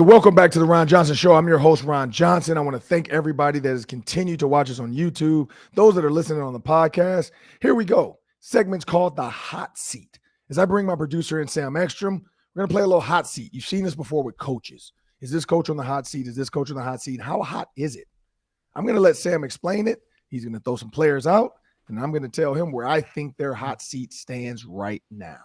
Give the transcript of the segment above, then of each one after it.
So welcome back to the Ron Johnson Show. I'm your host, Ron Johnson. I want to thank everybody that has continued to watch us on YouTube, those that are listening on the podcast. Here we go. Segment's called The Hot Seat. As I bring my producer in, Sam Ekstrom, we're going to play a little hot seat. You've seen this before with coaches. Is this coach on the hot seat? Is this coach on the hot seat? How hot is it? I'm going to let Sam explain it. He's going to throw some players out, and I'm going to tell him where I think their hot seat stands right now.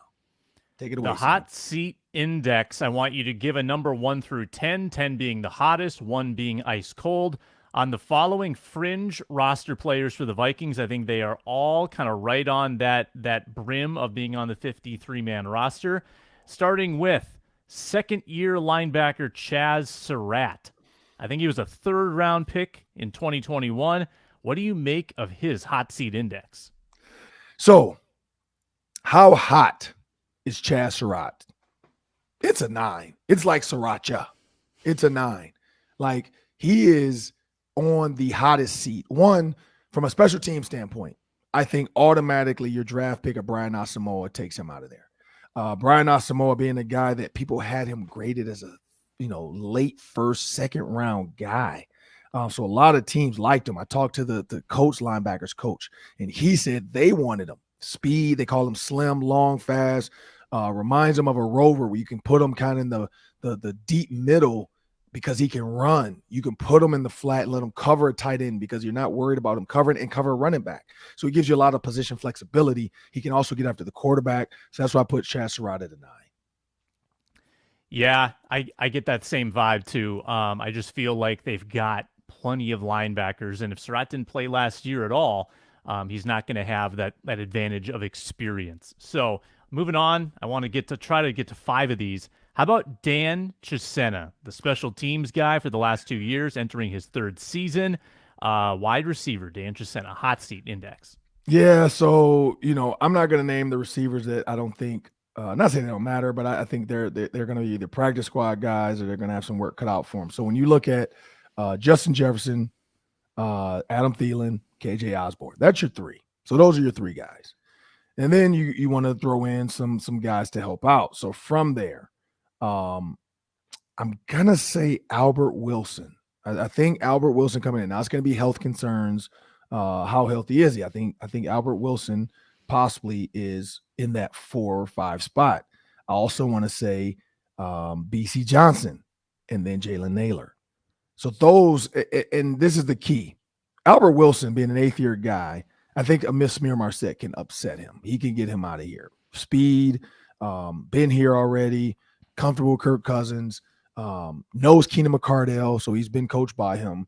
Take it away. The hot seat index, I want you to give a number 1 through 10, 10 being the hottest, 1 being ice cold. On the following fringe roster players for the Vikings, I think they are all kind of right on that brim of being on the 53-man roster, starting with second-year linebacker Chazz Surratt. I think he was a third-round pick in 2021. What do you make of his hot seat index? So, how hot is Chazz Surratt? It's a 9. It's like Sriracha. It's a 9. Like, he is on the hottest seat. One, from a special team standpoint, I think automatically your draft pick of Brian Asamoah takes him out of there. Brian Asamoah being a guy that people had him graded as a late first, second round guy. So a lot of teams liked him. I talked to the linebackers coach, and he said they wanted him. Speed, they call him slim, long, fast. Reminds him of a rover where you can put him kind of in the deep middle because he can run. You can put him in the flat and let him cover a tight end because you're not worried about him covering and cover a running back. So he gives you a lot of position flexibility. He can also get after the quarterback. So that's why I put Chazz Surratt at a 9. Yeah, I get that same vibe too. I just feel like they've got plenty of linebackers, and if Surratt didn't play last year at all, he's not going to have that advantage of experience. So moving on, I want to try to get to 5 of these. How about Dan Chisena, the special teams guy for the last 2 years, entering his 3rd season? Wide receiver, Dan Chisena, hot seat index. Yeah, so, I'm not going to name the receivers that I don't think not saying they don't matter, but I think they're going to be either practice squad guys or they're going to have some work cut out for them. So when you look at Justin Jefferson, Adam Thielen, KJ Osborne, that's your 3. So those are your 3 guys. And then you want to throw in some guys to help out. So from there, I'm going to say Albert Wilson. I think Albert Wilson coming in. Now it's going to be health concerns. How healthy is he? I think Albert Wilson possibly is in that 4 or 5 spot. I also want to say BC Johnson and then Jalen Naylor. So those, and this is the key. Albert Wilson being an 8th-year guy, I think a Miss Smear Marset can upset him. He can get him out of here. Speed, been here already, comfortable with Kirk Cousins, knows Keenan McCardell, so he's been coached by him.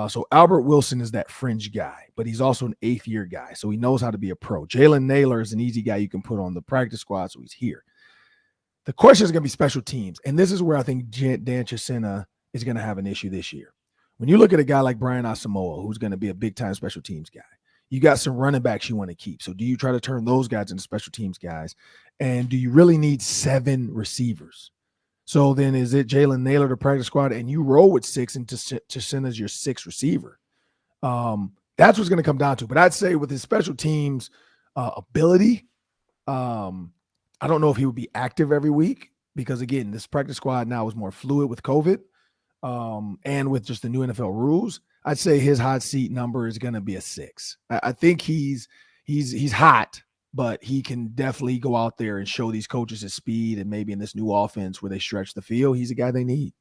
So Albert Wilson is that fringe guy, but he's also an 8th-year guy, so he knows how to be a pro. Jalen Naylor is an easy guy you can put on the practice squad, so he's here. The question is going to be special teams, and this is where I think Dan Chisena is going to have an issue this year. When you look at a guy like Brian Asamoah, who's going to be a big-time special teams guy, you got some running backs you want to keep. So do you try to turn those guys into special teams guys? And do you really need 7 receivers? So then is it Jalen Naylor to practice squad and you roll with 6 and to send as your 6th receiver? That's what's going to come down to. But I'd say with his special teams ability, I don't know if he would be active every week because, again, this practice squad now is more fluid with COVID and with just the new NFL rules. I'd say his hot seat number is going to be a 6. I think he's hot, but he can definitely go out there and show these coaches his speed, and maybe in this new offense where they stretch the field, he's a guy they need.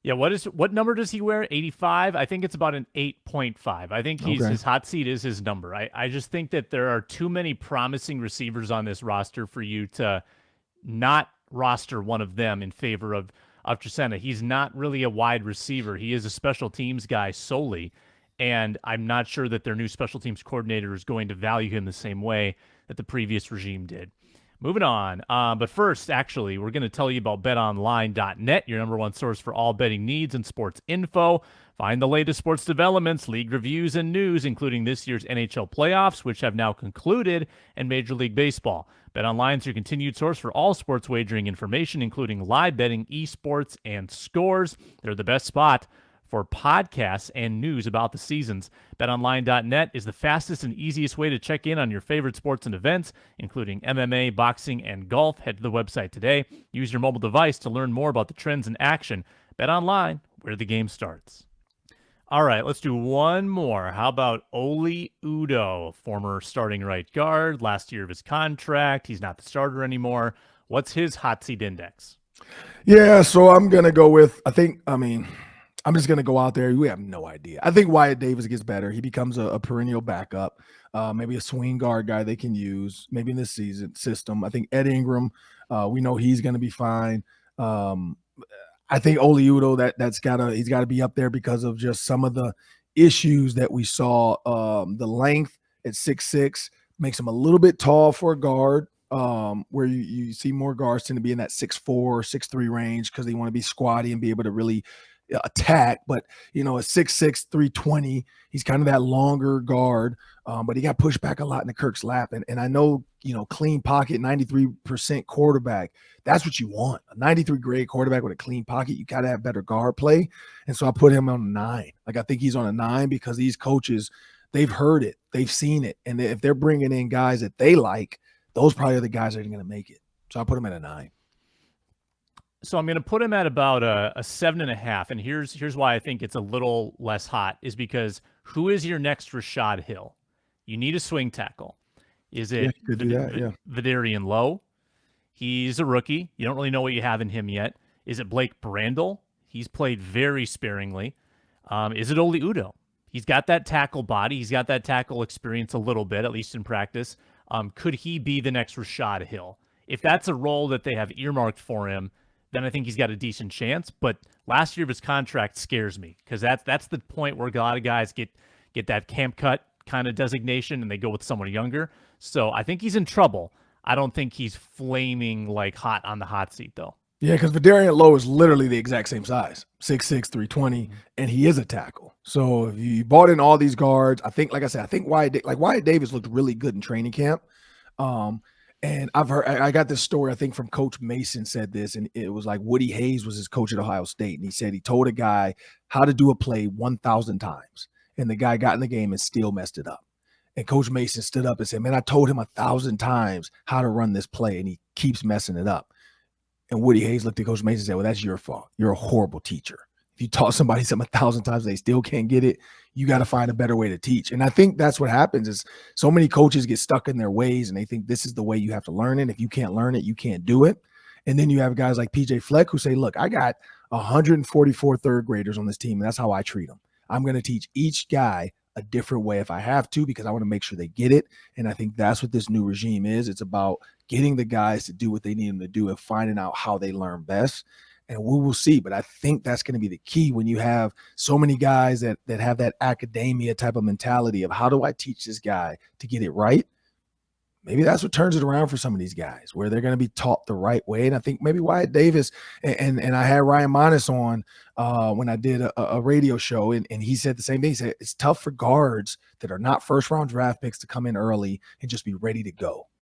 Yeah, what number does he wear? 85? I think it's about an 8.5. I think his hot seat is his number. I just think that there are too many promising receivers on this roster for you to not roster one of them in favor of Chisena. He's not really a wide receiver. He is a special teams guy solely, and I'm not sure that their new special teams coordinator is going to value him the same way that the previous regime did. Moving on. But first, actually, we're going to tell you about betonline.net, your number one source for all betting needs and sports info. Find the latest sports developments, league reviews, and news, including this year's NHL playoffs, which have now concluded, and Major League Baseball. BetOnline is your continued source for all sports wagering information, including live betting, esports, and scores. They're the best spot For podcasts and news about the seasons, betonline.net is the fastest and easiest way to check in on your favorite sports and events, including MMA, boxing, and golf. Head to the website today. Use your mobile device to learn more about the trends in action. BetOnline, where the game starts. All right, let's do one more. How about Oli Udoh, former starting right guard, last year of his contract. He's not the starter anymore. What's his hot seat index? Yeah, so I'm going to go with, I'm just going to go out there. We have no idea. I think Wyatt Davis gets better. He becomes a perennial backup, maybe a swing guard guy they can use, maybe in this season system. I think Ed Ingram, we know he's going to be fine. I think Oli Udoh, he's got to be up there because of just some of the issues that we saw. The length at 6'6" makes him a little bit tall for a guard, where you see more guards tend to be in that 6'4", 6'3" range because they want to be squatty and be able to really attack. But at 6'6", 320, he's kind of that longer guard, but he got pushed back a lot in the Kirk's lap. And I know, clean pocket, 93% quarterback, that's what you want. A 93 grade quarterback with a clean pocket, you got to have better guard play. And so I put him on a 9. Like, I think he's on a 9 because these coaches, they've heard it, they've seen it, and if they're bringing in guys that they like, those probably are the guys that are going to make it. So I put him at a 9. So I'm going to put him at about a 7.5. And here's why I think it's a little less hot, is because who is your next Rashad Hill? You need a swing tackle. Is it Vidarian Lowe? He's a rookie. You don't really know what you have in him yet. Is it Blake Brandel? He's played very sparingly. Is it Oli Udoh? He's got that tackle body. He's got that tackle experience a little bit, at least in practice. Could he be the next Rashad Hill? If that's a role that they have earmarked for him, then I think he's got a decent chance. But last year of his contract scares me because that's the point where a lot of guys get that camp cut kind of designation and they go with someone younger. So I think he's in trouble. I don't think he's flaming like hot on the hot seat, though. Yeah, because Vidarian Lowe is literally the exact same size, 6'6", 320, and he is a tackle. So if you bought in all these guards, I think Wyatt Davis looked really good in training camp. And I got this story, I think, from Coach Mason said this, and it was like Woody Hayes was his coach at Ohio State, and he said he told a guy how to do a play 1,000 times, and the guy got in the game and still messed it up. And Coach Mason stood up and said, man, I told him 1,000 times how to run this play, and he keeps messing it up. And Woody Hayes looked at Coach Mason and said, well, that's your fault. You're a horrible teacher. If you taught somebody something 1,000 times and they still can't get it, you got to find a better way to teach. And I think that's what happens is so many coaches get stuck in their ways and they think this is the way you have to learn it. If you can't learn it, you can't do it. And then you have guys like PJ Fleck who say, look, I got 144 third graders on this team, and that's how I treat them. I'm going to teach each guy a different way if I have to, because I want to make sure they get it. And I think that's what this new regime is. It's about getting the guys to do what they need them to do and finding out how they learn best. And we will see. But I think that's going to be the key when you have so many guys that have that academia type of mentality of how do I teach this guy to get it right? Maybe that's what turns it around for some of these guys, where they're going to be taught the right way. And I think maybe Wyatt Davis and I had Ryan Monis on when I did a radio show, and he said the same thing. He said it's tough for guards that are not first-round draft picks to come in early and just be ready to go.